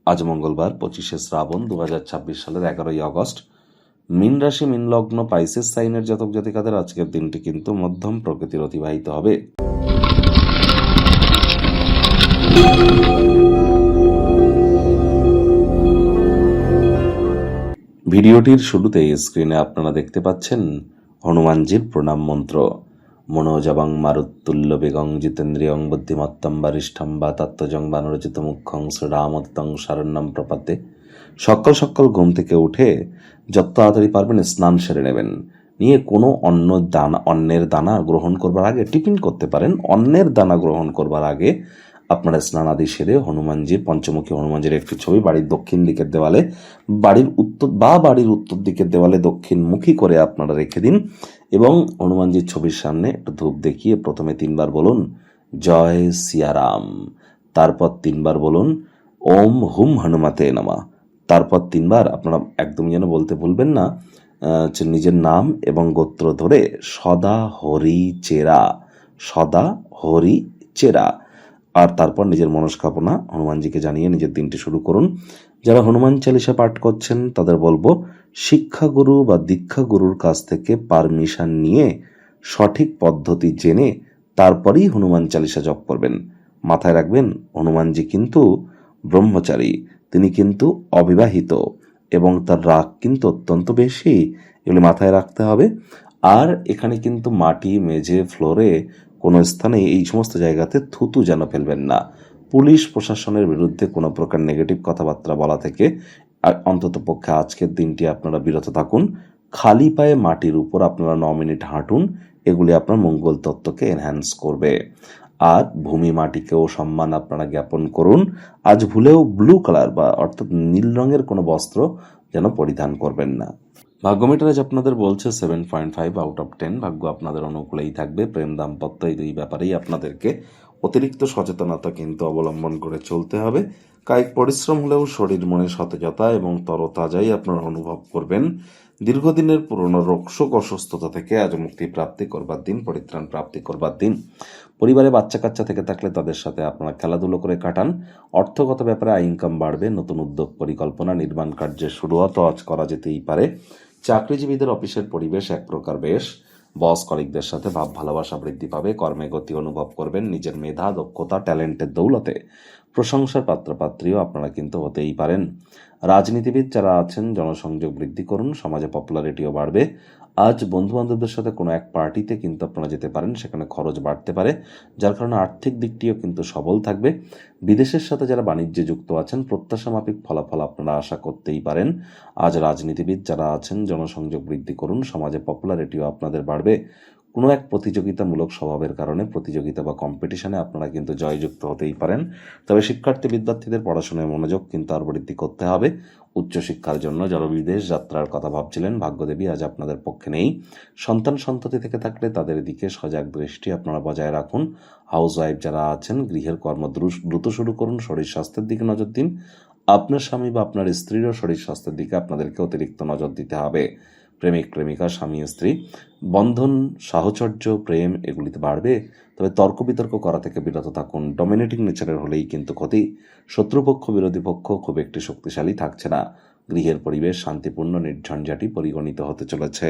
আজ মঙ্গলবার 25শে শ্রাবণ 2026 সালের 11ই আগস্ট। মীন রাশি মীন লগ্ন পাইসেস সাইনের জাতক জাতিকাদের আজকের দিনটি কিন্তু মধ্যম প্রকৃতির অতিবাহিত হবে। ভিডিওটির শুরুতেই স্ক্রিনে আপনারা দেখতে পাচ্ছেন হনুমানজির প্রণাম মন্ত্র। মনোজবং মারুত্তুল্য বেগং জিতেন্দ্রিয়ং বুদ্ধিমত্তম বরিষ্ঠম বা তত্ত্বজং বানরচিত মুখ্যং শ্রীরামদত্তং শরণ্যম প্রপদ্যে। সকাল ঘুম থেকে উঠে যত তাড়াতাড়ি পারবেন স্নান সেরে নেবেন। নিয়ে কোনো অন্নের দানা গ্রহণ করবার আগে টিফিন করতে পারেন। অন্নের দানা গ্রহণ করবার আগে আপনারা স্নান আদি সেরে হনুমানজির পঞ্চমুখী হনুমানজির একটি ছবি বাড়ির দক্ষিণ দিকের দেওয়ালে, বাড়ির উত্তর দিকের দেওয়ালে দক্ষিণমুখী করে আপনারা রেখে দিন এবং হনুমানজির ছবির সামনে একটু ধূপ দেখিয়ে প্রথমে 3বার বলুন জয় সিয়ারাম, তারপর 3বার বলুন ওম হুম হনুমতে নমঃ, তারপর 3বার আপনারা একদম যেন বলতে ভুলবেন না নিজের নাম এবং গোত্র ধরে সদা হরি চেরা, আর তারপর নিজের মনস্কামনা হনুমানজিকে জানিয়ে নিজের দিনটি শুরু করুন। যারা হনুমান চালিসা পাঠ করছেন তাদের বলবো শিক্ষাগুরু বা দীক্ষাগুরুর কাছ থেকে পারমিশন নিয়ে সঠিক পদ্ধতি জেনে তারপরেই হনুমান চালিসা জপ করবেন। মাথায় রাখবেন হনুমানজি কিন্তু ব্রহ্মচারী, তিনি কিন্তু অবিবাহিত এবং তার রাগ কিন্তু অত্যন্ত বেশি, এগুলি মাথায় রাখতে হবে। আর এখানে কিন্তু মাটি, মেঝে, ফ্লোরে কোনো স্থানে এই সমস্ত জায়গাতে থুতু যেন ফেলবেন না। পুলিশ প্রশাসনের বিরুদ্ধে কোনো প্রকার নেগেটিভ কথাবার্তা বলা থেকে অন্তত পক্ষে আজকের দিনটি আপনারা বিরত থাকুন। খালি পায়ে মাটির উপর আপনারা 9 মিনিট হাঁটুন, এগুলি আপনার মঙ্গল তত্ত্বকে এনহ্যান্স করবে। আর ভূমি মাটিকেও সম্মান আপনারা জ্ঞাপন করুন। আজ ভুলেও ব্লু কালার বা অর্থাৎ নীল রঙের কোনো বস্ত্র যেন পরিধান করবেন না। ভাগ্যমিটার আজ আপনাদের বলছে 7.5 আউট অফ 10। ভাগ্য আপনাদের অনুকূলেই থাকবে। প্রেম, দাম্পত্য এই দুই ব্যাপারেই আপনাদেরকে অতিরিক্ত সচেতনতা কিন্তু অবলম্বন করে চলতে হবে। কায়িক পরিশ্রম হলেও শরীর মনে সতেজতা এবং তরতাজাই আপনারা অনুভব করবেন। দীর্ঘদিনের পুরনো রোগশোক অসুস্থতা থেকে আজ মুক্তি প্রাপ্তি করবার দিন, পরিত্রাণ প্রাপ্তি করবার দিন। পরিবারে বাচ্চা কাচ্চা থেকে থাকলে তাদের সাথে আপনারা খেলাধুলো করে কাটান। অর্থগত ব্যাপারে ইনকাম বাড়বে। নতুন উদ্যোগ পরিকল্পনা নির্মাণ কার্যের শুরুয়াত আজ করা যেতেই পারে। চাকরিজীবীদের অফিসের পরিবেশ এক প্রকার বেশ। বস কলিগদের সাথে ভাব ভালোবাসা বৃদ্ধি পাবে। কর্মে গতি অনুভব করবেন। নিজের মেধা, দক্ষতা, ট্যালেন্টের দৌলতে প্রশংসার পাত্রপাত্রীও আপনারা কিন্তু হতেই পারেন। রাজনীতিবিদ যারা আছেন জনসংযোগ বৃদ্ধি করুন, সমাজে পপুলারিটিও বাড়বে। আজ বন্ধুবান্ধবদের সাথে কোনো এক পার্টিতে কিন্তু আপনারা যেতে পারেন, সেখানে খরচ বাড়তে পারে, যার কারণে আর্থিক দিকটিও কিন্তু সবল থাকবে। বিদেশের সাথে যারা বাণিজ্যে যুক্ত আছেন প্রত্যাশা মাফিক ফলাফল আপনারা আশা করতেই পারেন। আজ রাজনীতিবিদ যারা আছেন জনসংযোগ বৃদ্ধি করুন, সমাজে পপুলারিটিও আপনাদের বাড়বে। কোনো এক প্রতিযোগিতামূলক স্বভাবের কারণে প্রতিযোগিতা বা কম্পিটিশনে আপনারা কিন্তু জয়যুক্ত হতেই পারেন। তবে শিক্ষার্থী বিদ্যার্থীদের পড়াশোনায় মনোযোগ কিন্তু আর বৃদ্ধি করতে হবে। উচ্চশিক্ষার জন্য যারা বিদেশ যাত্রার কথা ভাবছিলেন ভাগ্যদেবী আজ আপনাদের পক্ষে নেই। সন্তান সন্ততি থেকে থাকলে তাদের দিকে সজাগ দৃষ্টি আপনারা বজায় রাখুন। হাউস ওয়াইফ যারা আছেন গৃহের কর্ম দ্রুত শুরু করুন। শরীর স্বাস্থ্যের দিকে নজর দিন। আপনার স্বামী বা আপনার স্ত্রীরও শরীর স্বাস্থ্যের দিকে আপনাদেরকে অতিরিক্ত নজর দিতে হবে। প্রেমিক প্রেমিকা, স্বামী স্ত্রী বন্ধন, সাহচর্য, প্রেম এগুলিতে বাড়বে। তবে তর্ক বিতর্ক করা থেকে বিরত থাকুন। ডমিনেটিং নেচারের হলেই কিন্তু ক্ষতি। শত্রুপক্ষ বিরোধী পক্ষ খুব একটি শক্তিশালী থাকছে না। গৃহের পরিবেশ শান্তিপূর্ণ নির্ঝঞ্ঝাটি পরিগণিত হতে চলেছে।